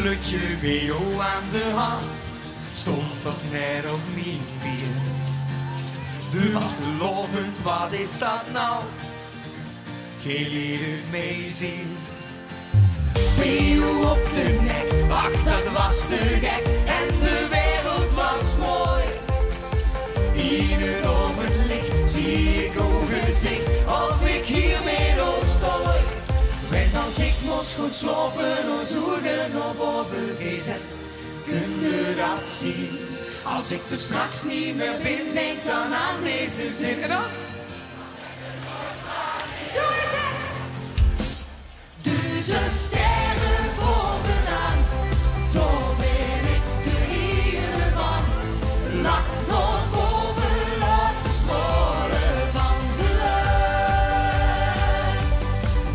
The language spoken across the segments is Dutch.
klutje bij jou aan de hand stond als net op mijn bier. De was gelovend, wat is dat nou? Geen lieden meezien. Bij jou op de nek, ach dat was te gek en de wereld was mooi. In het ovenlicht zie ik uw gezicht of ik hiermee stooi. Want als ik moest goed slopen, ons ogen op boven gezet, kun je dat zien. Als ik er straks niet meer ben, denk dan aan deze zin. En dan? Zo is het! Duizend sterren bovenaan, daar ben ik de heer van. Lach nog boven, laatste stralen van de lucht.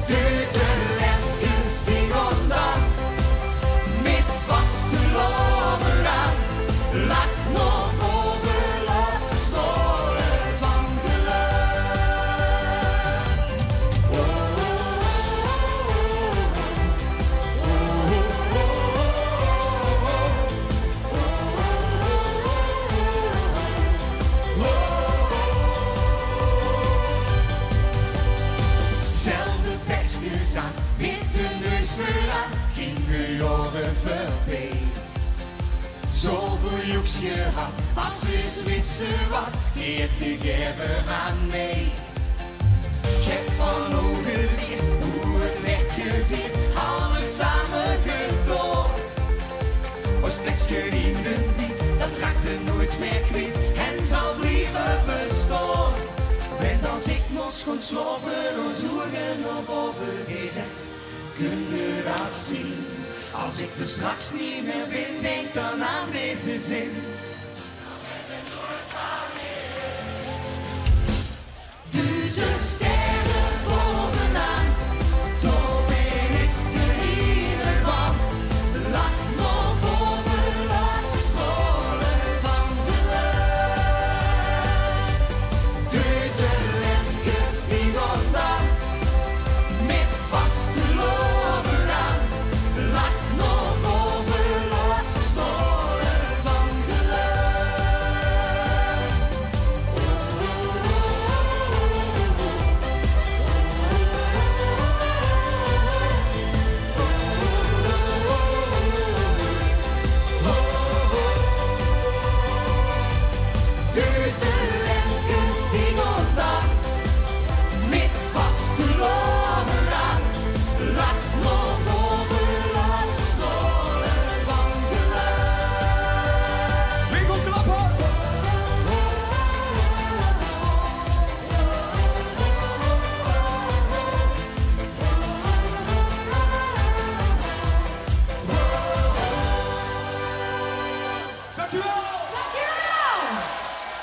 Tussen lefjes die vandaan, met vaste lopen aan. Lach nog boven, laatste stralen van de lucht. Oh, oh, oh, oh, oh. Zelfde bekjes aan, witte neus vooraan, gingen jaren voorbij. Zoveel joeks je had, als ze wisten wat, keert je geven aan mee. Ik heb van hoe geleerd, hoe het werd gevierd, alles samen gedaan. Ons plekje in de diep, dat raakte nooit meer kwijt en zal blijven bestaan. Want als ik moest gaan slapen, ons ogen op boven gezet, kun je dat zien. Als ik er straks niet meer ben, denk dan aan deze zin. Duizend sterren.